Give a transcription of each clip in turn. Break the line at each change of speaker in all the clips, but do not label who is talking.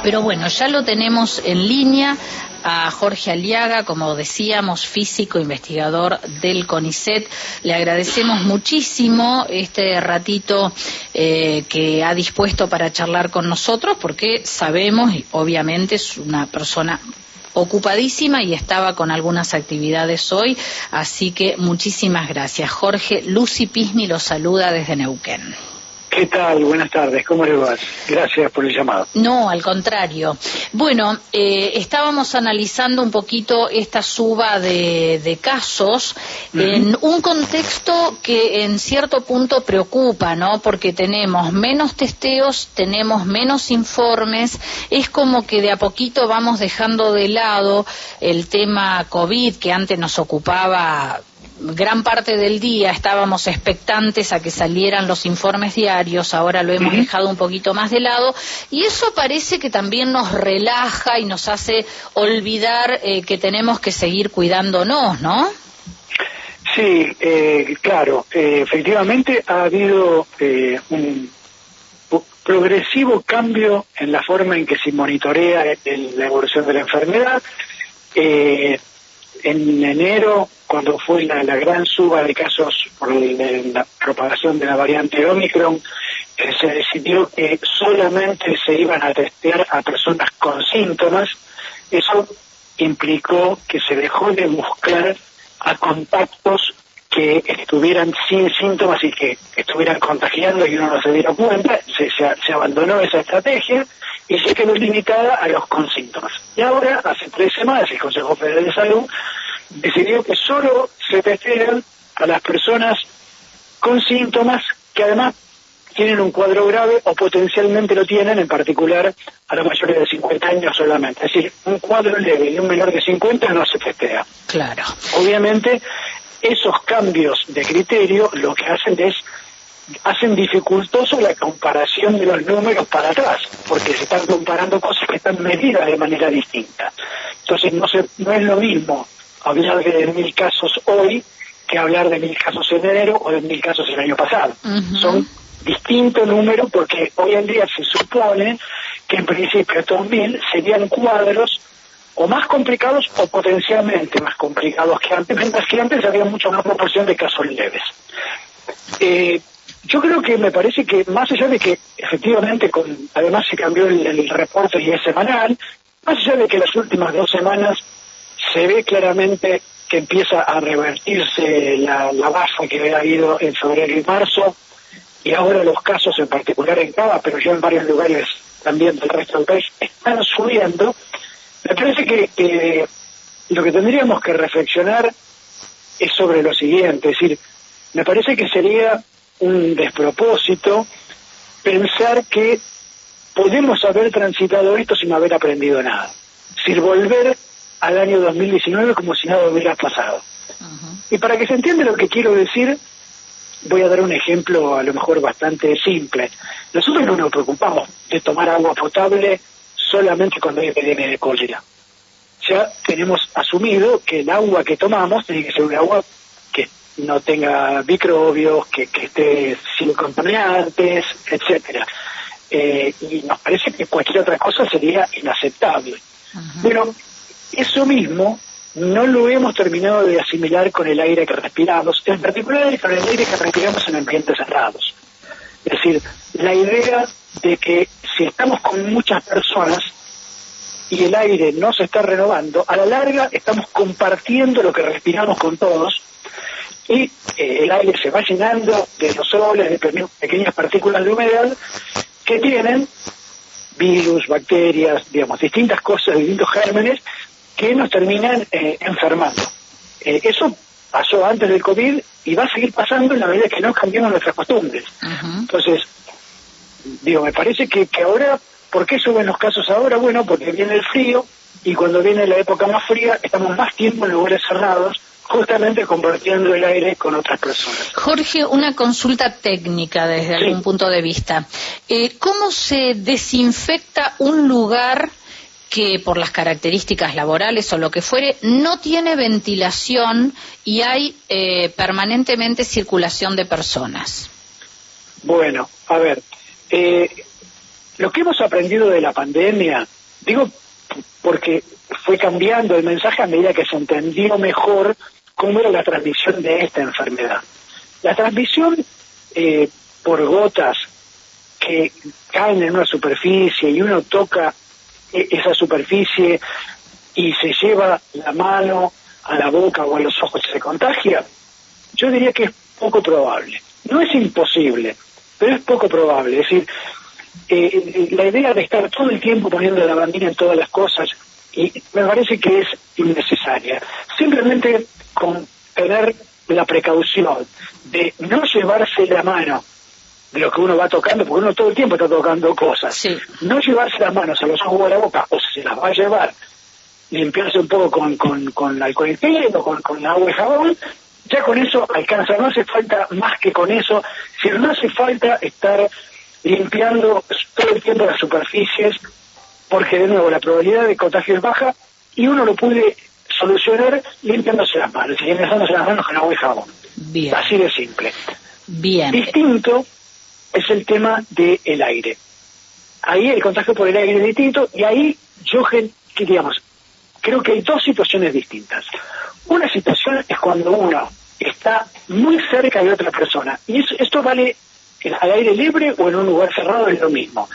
Pero bueno, ya lo tenemos en línea a Jorge Aliaga, como decíamos, físico, investigador del CONICET. Le agradecemos muchísimo este ratito que ha dispuesto para charlar con nosotros, porque sabemos, y obviamente es una persona ocupadísima y estaba con algunas actividades hoy, así que muchísimas gracias. Jorge, Lucy Pisni lo saluda desde Neuquén.
¿Qué tal? Buenas tardes, ¿cómo le va? Gracias por el llamado.
No, al contrario. Bueno, estábamos analizando un poquito esta suba de casos en un contexto que en cierto punto preocupa, ¿no? Porque tenemos menos testeos, tenemos menos informes, es como que de a poquito vamos dejando de lado el tema COVID que antes nos ocupaba gran parte del día, estábamos expectantes a que salieran los informes diarios, ahora lo hemos dejado un poquito más de lado, y eso parece que también nos relaja y nos hace olvidar que tenemos que seguir cuidándonos, ¿no?
Sí, claro, efectivamente ha habido un progresivo cambio en la forma en que se monitorea la evolución de la enfermedad. En enero, cuando fue la gran suba de casos por la propagación de la variante Omicron, se decidió que solamente se iban a testear a personas con síntomas. Eso implicó que se dejó de buscar a contactos que estuvieran sin síntomas y que estuvieran contagiando y uno no se diera cuenta. Se abandonó esa estrategia y se quedó limitada a los con síntomas. Y ahora, hace 3 semanas, el Consejo Federal de Salud decidió que solo se testean a las personas con síntomas que además tienen un cuadro grave o potencialmente lo tienen, en particular a los mayores de 50 años solamente. Es decir, un cuadro leve y un menor de 50 no se testea.
Claro.
Obviamente, esos cambios de criterio lo que hacen dificultoso la comparación de los números para atrás, porque se están comparando cosas que están medidas de manera distinta. Entonces no es lo mismo hablar de 1.000 casos hoy que hablar de 1.000 casos en enero o de 1.000 casos el año pasado. Son distintos números porque hoy en día se supone que en principio estos 1.000 serían cuadros o más complicados o potencialmente más complicados que antes, mientras que antes había mucha más proporción de casos leves. Yo creo que me parece que más allá de que efectivamente además se cambió el reporte y es semanal, más allá de que las últimas 2 semanas se ve claramente que empieza a revertirse la baja que había habido en febrero y marzo, y ahora los casos en particular en Cava, pero ya en varios lugares también del resto del país, están subiendo. Me parece que lo que tendríamos que reflexionar es sobre lo siguiente, es decir, me parece que sería un despropósito pensar que podemos haber transitado esto sin haber aprendido nada, sin volver al año 2019 como si nada hubiera pasado. Y para que se entienda lo que quiero decir, voy a dar un ejemplo a lo mejor bastante simple. Nosotros no nos preocupamos de tomar agua potable solamente cuando hay epidemia de cólera. Ya tenemos asumido que el agua que tomamos tiene que ser un agua que no tenga microbios, que esté sin contaminantes, etcétera. Y nos parece que cualquier otra cosa sería inaceptable. Pero eso mismo no lo hemos terminado de asimilar con el aire que respiramos, en particular con el aire que respiramos en ambientes cerrados. Es decir, la idea de que si estamos con muchas personas y el aire no se está renovando, a la larga estamos compartiendo lo que respiramos con todos y el aire se va llenando de aerosoles, de pequeñas partículas de humedad que tienen virus, bacterias, digamos, distintas cosas, distintos gérmenes que nos terminan enfermando. Eso pasó antes del COVID y va a seguir pasando en la medida que no cambiamos nuestras costumbres. Entonces, me parece que ahora, ¿por qué suben los casos ahora? Bueno, porque viene el frío y cuando viene la época más fría estamos más tiempo en lugares cerrados, justamente compartiendo el aire con otras personas.
Jorge, una consulta técnica desde algún punto de vista. ¿Cómo se desinfecta un lugar que por las características laborales o lo que fuere no tiene ventilación y hay permanentemente circulación de personas?
Bueno, a ver, Lo que hemos aprendido de la pandemia, digo porque fue cambiando el mensaje a medida que se entendió mejor cómo era la transmisión de esta enfermedad. La transmisión por gotas que caen en una superficie y uno toca esa superficie y se lleva la mano a la boca o a los ojos y se contagia, yo diría que es poco probable. No es imposible, pero es poco probable. Es decir, la idea de estar todo el tiempo poniendo la bandera en todas las cosas, y me parece que es innecesaria. Simplemente con tener la precaución de no llevarse la mano de lo que uno va tocando, porque uno todo el tiempo está tocando cosas.
Sí.
No llevarse las manos a los ojos o a la boca, o si se las va a llevar, limpiarse un poco con alcohol en gel o con agua y jabón. Ya con eso alcanza, no hace falta más que con eso, si no hace falta estar limpiando todo el tiempo las superficies, porque de nuevo la probabilidad de contagio es baja y uno lo puede solucionar limpiándose las manos, y engasándose las manos con agua y jabón.
Bien.
Así de simple.
Bien.
Distinto es el tema del aire. Ahí el contagio por el aire es distinto, y ahí yo, digamos, creo que hay dos situaciones distintas. Una situación es cuando uno está muy cerca de otra persona, y esto vale al aire libre o en un lugar cerrado, es lo mismo.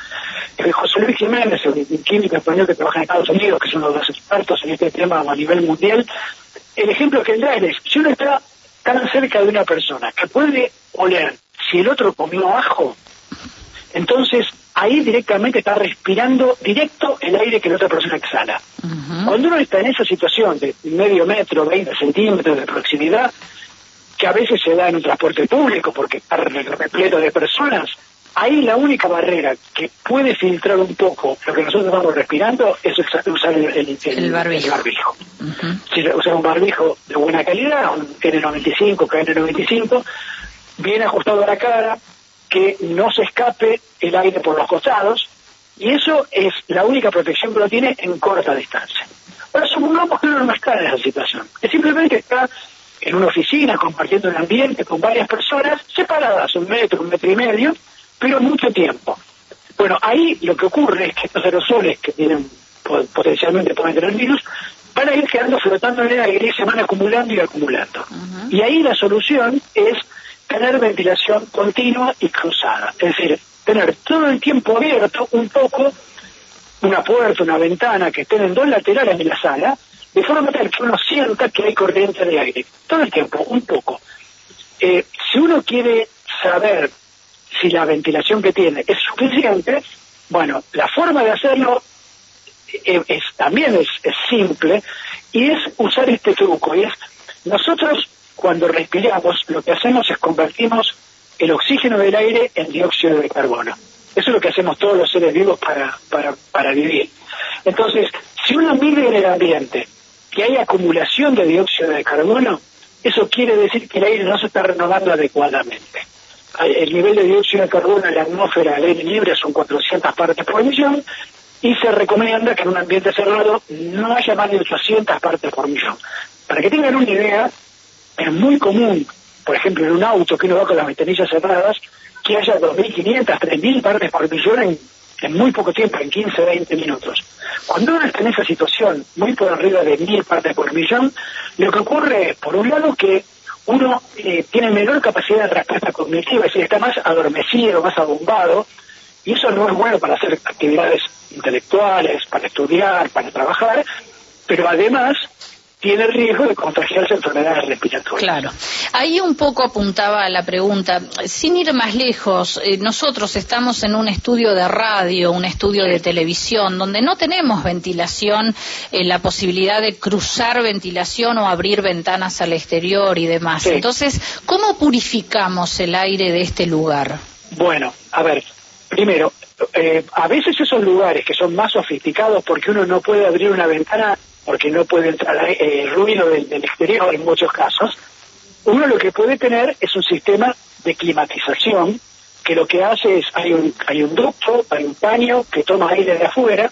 José Luis Jiménez, un químico español que trabaja en Estados Unidos, que es uno de los expertos en este tema a nivel mundial, el ejemplo que él da es, si uno está tan cerca de una persona que puede oler si el otro comió ajo, entonces ahí directamente está respirando directo el aire que la otra persona exhala. Uh-huh. Cuando uno está en esa situación de medio metro, 20 centímetros de proximidad, que a veces se da en un transporte público porque está repleto de personas, ahí la única barrera que puede filtrar un poco lo que nosotros estamos respirando es usar el barbijo. Uh-huh. Si usar un barbijo de buena calidad, un N95, KN95, bien ajustado a la cara, que no se escape el aire por los costados, y eso es la única protección que uno tiene en corta distancia. Ahora supongamos que uno no está en esa situación, que simplemente está en una oficina compartiendo el ambiente con varias personas separadas, 1 metro, 1,5 metros, pero mucho tiempo. Bueno, ahí lo que ocurre es que estos aerosoles que tienen potencialmente pueden tener virus, van a ir quedando flotando en el aire y se van acumulando y acumulando. Uh-huh. Y ahí la solución es tener ventilación continua y cruzada, es decir, tener todo el tiempo abierto un poco una puerta, una ventana que estén en 2 laterales de la sala, de forma tal que uno sienta que hay corriente de aire, todo el tiempo, un poco. Si uno quiere saber si la ventilación que tiene es suficiente, bueno, la forma de hacerlo también es simple, y es usar este truco, y es, nosotros cuando respiramos lo que hacemos es convertimos el oxígeno del aire en dióxido de carbono. Eso es lo que hacemos todos los seres vivos para vivir. Entonces, si uno mide en el ambiente que hay acumulación de dióxido de carbono, eso quiere decir que el aire no se está renovando adecuadamente. El nivel de dióxido de carbono en la atmósfera al aire libre son 400 partes por millón, y se recomienda que en un ambiente cerrado no haya más de 800 partes por millón. Para que tengan una idea, es muy común, por ejemplo, en un auto que uno va con las ventanillas cerradas, que haya 2.500, 3.000 partes por millón en muy poco tiempo, en 15, 20 minutos. Cuando uno está en esa situación, muy por arriba de 1.000 partes por millón, lo que ocurre es, por un lado, que uno tiene menor capacidad de respuesta cognitiva, es decir, está más adormecido, más abombado, y eso no es bueno para hacer actividades intelectuales, para estudiar, para trabajar, pero además tiene riesgo de contagiarse enfermedades respiratorias.
Claro. Ahí un poco apuntaba a la pregunta. Sin ir más lejos, nosotros estamos en un estudio de radio, un estudio de televisión, donde no tenemos ventilación, la posibilidad de cruzar ventilación o abrir ventanas al exterior y demás. Sí. Entonces, ¿cómo purificamos el aire de este lugar?
Bueno, a ver, primero, a veces esos lugares que son más sofisticados porque uno no puede abrir una ventana porque no puede entrar el ruido del exterior en muchos casos, uno lo que puede tener es un sistema de climatización que lo que hace es, hay un ducto, hay un paño que toma aire de afuera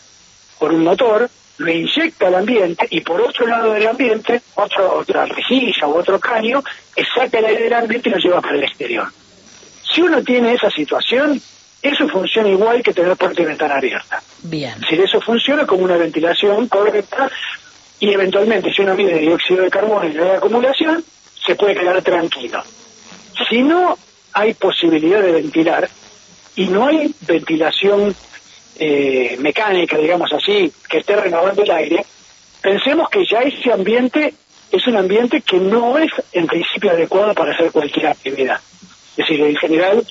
por un motor, lo inyecta al ambiente y por otro lado del ambiente, otra rejilla u otro caño, saca el aire del ambiente y lo lleva para el exterior. Si uno tiene esa situación, eso funciona igual que tener puerta y ventana abierta.
Bien.
Si eso funciona como una ventilación correcta, y eventualmente si uno mide dióxido de carbono y no hay acumulación, se puede quedar tranquilo. Si no hay posibilidad de ventilar y no hay ventilación mecánica, digamos así, que esté renovando el aire, pensemos que ya ese ambiente es un ambiente que no es en principio adecuado para hacer cualquier actividad. Es decir, en general,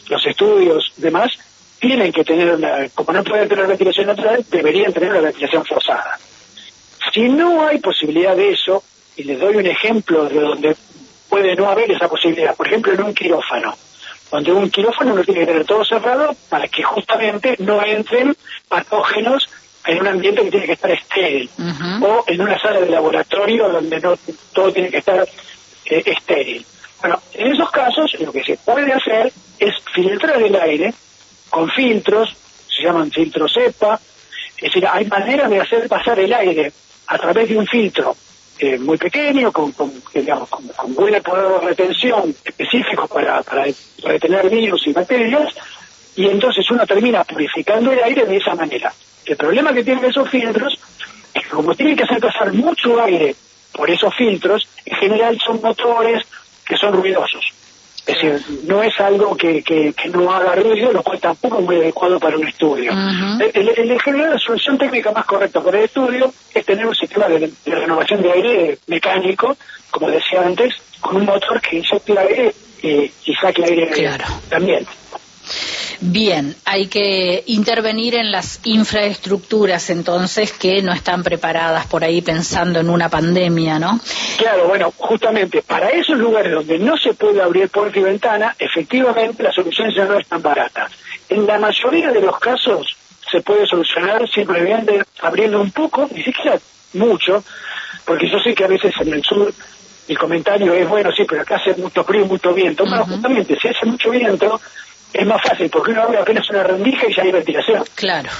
los estudios demás tienen que tener como no pueden tener ventilación natural, deberían tener una ventilación forzada. Si no hay posibilidad de eso, y les doy un ejemplo de donde puede no haber esa posibilidad, por ejemplo en un quirófano, donde un quirófano no tiene que tener todo cerrado para que justamente no entren patógenos en un ambiente que tiene que estar estéril, o en una sala de laboratorio donde no todo tiene que estar estéril. Bueno, en esos casos lo que se puede hacer es filtrar el aire con filtros, se llaman filtros EPA, es decir, hay maneras de hacer pasar el aire a través de un filtro muy pequeño, con buen poder de retención específico para retener virus y bacterias, y entonces uno termina purificando el aire de esa manera. El problema que tienen esos filtros es que como tienen que hacer pasar mucho aire por esos filtros, en general son motores que son ruidosos. Es decir, no es algo que no haga ruido, lo cual tampoco es muy adecuado para un estudio. En general, la solución técnica más correcta para el estudio es tener un sistema de renovación de aire mecánico, como decía antes, con un motor que inyecte aire y saque aire también.
Bien, hay que intervenir en las infraestructuras entonces que no están preparadas por ahí pensando en una pandemia, ¿no?
Claro, bueno, justamente para esos lugares donde no se puede abrir puerta y ventana, efectivamente la solución ya no es tan barata. En la mayoría de los casos se puede solucionar simplemente abriendo un poco, ni siquiera mucho, porque yo sé que a veces en el sur el comentario es, bueno, sí, pero acá hace mucho frío, mucho viento. Bueno, justamente si hace mucho viento es más fácil, porque uno abre apenas una rendija y ya hay ventilación.
Claro.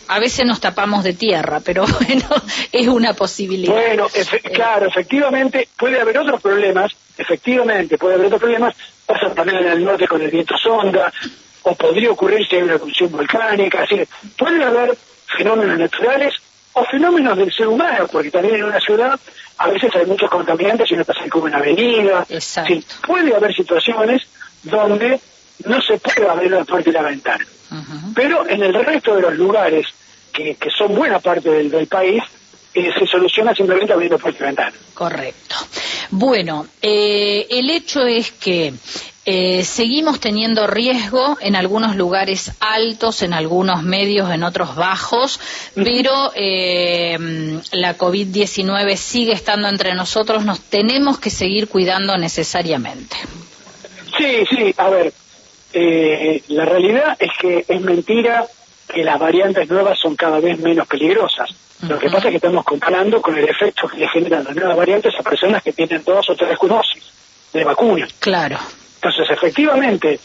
A veces nos tapamos de tierra, pero bueno, es una posibilidad.
Bueno, claro, efectivamente puede haber otros problemas, pasa también en el norte con el viento sonda, o podría ocurrir si hay una erupción volcánica, así que puede haber fenómenos naturales o fenómenos del ser humano, porque también en una ciudad a veces hay muchos contaminantes y uno está cerca de una avenida.
Exacto.
Sí, puede haber situaciones donde no se puede abrir la puerta y la ventana. Pero en el resto de los lugares que son buena parte del país, se soluciona simplemente abriendo puerta y ventana.
Correcto. Bueno, el hecho es que seguimos teniendo riesgo en algunos lugares altos, en algunos medios, en otros bajos, pero la COVID-19 sigue estando entre nosotros, nos tenemos que seguir cuidando necesariamente.
Sí, a ver, la realidad es que es mentira que las variantes nuevas son cada vez menos peligrosas. Lo que pasa es que estamos comparando con el efecto que le generan las nuevas variantes a personas que tienen 2 o 3 dosis de vacuna.
Claro.
Entonces, efectivamente,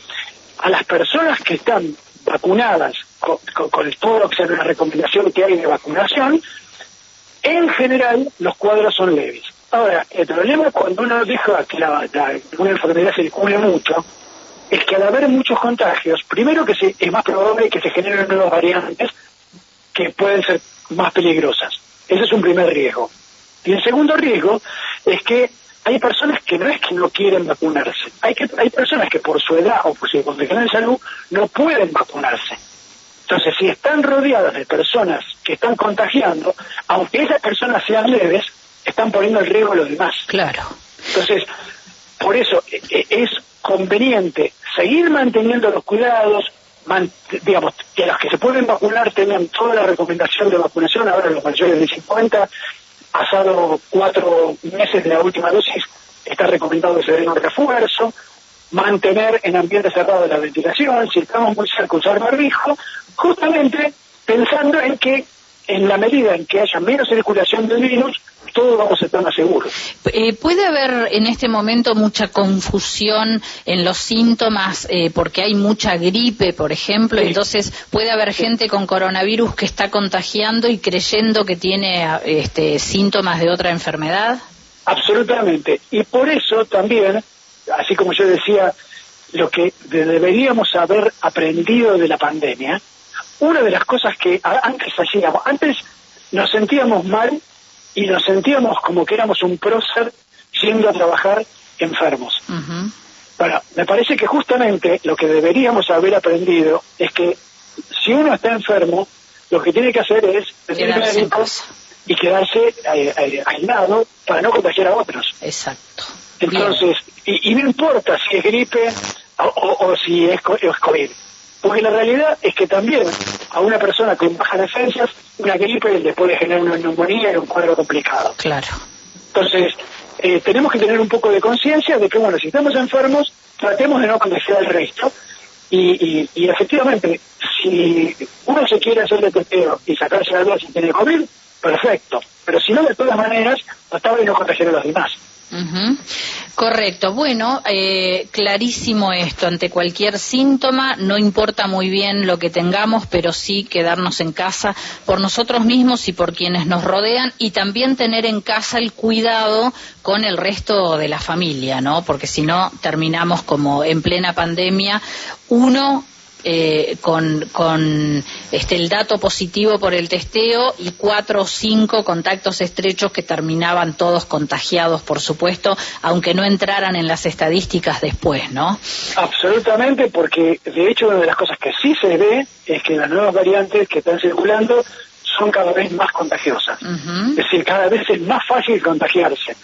a las personas que están vacunadas con todo lo que sea la recomendación que hay de vacunación, en general los cuadros son leves. Ahora, el problema cuando uno deja que una enfermedad circule mucho, es que al haber muchos contagios, primero que es más probable que se generen nuevas variantes que pueden ser más peligrosas. Ese es un primer riesgo. Y el segundo riesgo es que hay personas que no es que no quieren vacunarse. Hay personas que por su edad o por su condición de salud no pueden vacunarse. Entonces, si están rodeadas de personas que están contagiando, aunque esas personas sean leves, están poniendo en riesgo a los demás.
Claro.
Entonces, por eso es conveniente seguir manteniendo los cuidados, digamos, que los que se pueden vacunar tengan toda la recomendación de vacunación. Ahora los mayores de 50, pasado 4 meses de la última dosis, está recomendado que se den un refuerzo, mantener en ambiente cerrado la ventilación, si estamos muy cerca usar barbijo, justamente pensando en que en la medida en que haya menos circulación del virus, todos vamos a estar más seguros.
¿Puede haber en este momento mucha confusión en los síntomas porque hay mucha gripe, por ejemplo? Sí. Entonces, ¿puede haber gente con coronavirus que está contagiando y creyendo que tiene síntomas de otra enfermedad?
Absolutamente. Y por eso también, así como yo decía, lo que deberíamos haber aprendido de la pandemia, una de las cosas que antes hacíamos, antes nos sentíamos mal y nos sentíamos como que éramos un prócer yendo a trabajar enfermos.
Uh-huh.
Bueno, me parece que justamente lo que deberíamos haber aprendido es que si uno está enfermo, lo que tiene que hacer es
quedarse en casa
y quedarse aislado para no contagiar a otros.
Exacto.
Entonces, y no importa si es gripe o si es COVID, porque la realidad es que también a una persona con bajas defensas, una gripe le puede generar una neumonía y un cuadro complicado.
Claro.
Entonces, tenemos que tener un poco de conciencia de que, bueno, si estamos enfermos, tratemos de no contagiar al resto. Y efectivamente, si uno se quiere hacer el testeo y sacarse la duda si tiene COVID, perfecto. Pero si no, de todas maneras, trataba de no contagiar a los demás.
Uh-huh. Correcto. Bueno, clarísimo esto. Ante cualquier síntoma, no importa muy bien lo que tengamos, pero sí quedarnos en casa por nosotros mismos y por quienes nos rodean, y también tener en casa el cuidado con el resto de la familia, ¿no? Porque si no, terminamos como en plena pandemia, uno con el dato positivo por el testeo y 4 o 5 contactos estrechos que terminaban todos contagiados, por supuesto, aunque no entraran en las estadísticas después, ¿no?
Absolutamente, porque de hecho una de las cosas que sí se ve es que las nuevas variantes que están circulando son cada vez más contagiosas. Uh-huh. Es decir, cada vez es más fácil contagiarse.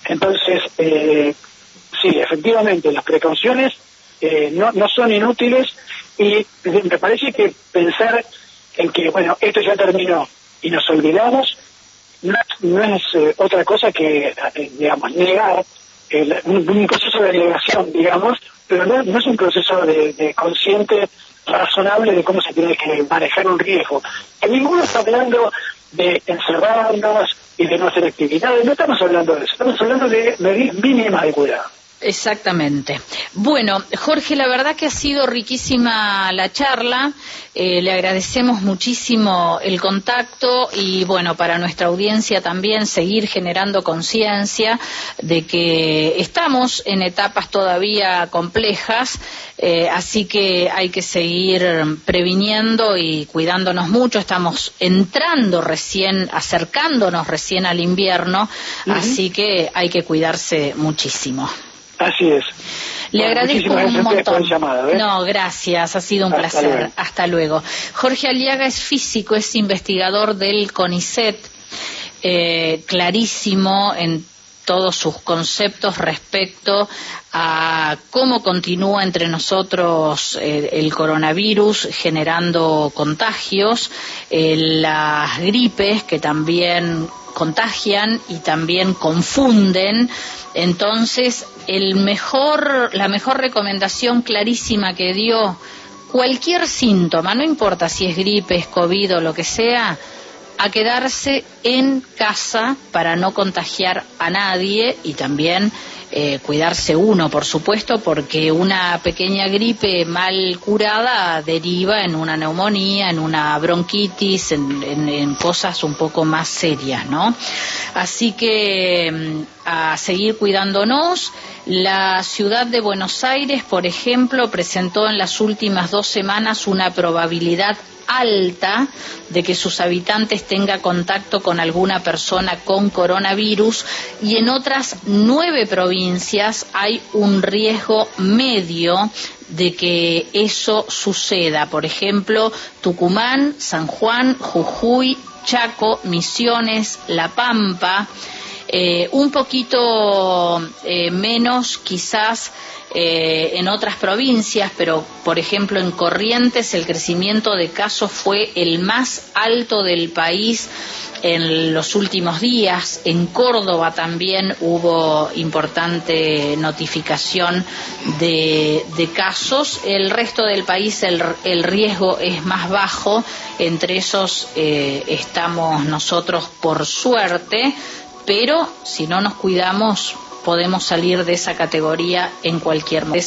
Entonces, sí, efectivamente, las precauciones no son inútiles. Y me parece que pensar en que, bueno, esto ya terminó y nos olvidamos, no es otra cosa que, digamos, negar, un proceso de negación, digamos, pero no es un proceso de consciente, razonable de cómo se tiene que manejar un riesgo. Que ninguno está hablando de encerrarnos y de no hacer actividades, no estamos hablando de eso, estamos hablando de medidas mínimas de cuidado.
Exactamente. Bueno, Jorge, la verdad que ha sido riquísima la charla, le agradecemos muchísimo el contacto y bueno, para nuestra audiencia también seguir generando conciencia de que estamos en etapas todavía complejas, así que hay que seguir previniendo y cuidándonos mucho. Estamos acercándonos recién al invierno, uh-huh. Así que hay que cuidarse muchísimo.
Así es.
Le agradezco un montón.
Llamado,
No, gracias, ha sido un placer.
Luego.
Hasta luego. Jorge Aliaga es físico, es investigador del CONICET, clarísimo en todos sus conceptos respecto a cómo continúa entre nosotros el coronavirus generando contagios, las gripes que también contagian y también confunden. Entonces, la mejor recomendación clarísima que dio: cualquier síntoma, no importa si es gripe, es COVID o lo que sea, a quedarse en casa para no contagiar a nadie y también cuidarse uno, por supuesto, porque una pequeña gripe mal curada deriva en una neumonía, en una bronquitis, en cosas un poco más serias, ¿no? Así que a seguir cuidándonos. La ciudad de Buenos Aires, por ejemplo, presentó en las últimas 2 semanas una probabilidad alta de que sus habitantes tengan contacto con alguna persona con coronavirus, y en otras 9 provincias hay un riesgo medio de que eso suceda. Por ejemplo, Tucumán, San Juan, Jujuy, Chaco, Misiones, La Pampa, un poquito menos quizás en otras provincias, pero por ejemplo en Corrientes el crecimiento de casos fue el más alto del país en los últimos días. En Córdoba también hubo importante notificación de casos. El resto del país el riesgo es más bajo, entre esos estamos nosotros, por suerte, pero si no nos cuidamos podemos salir de esa categoría en cualquier momento.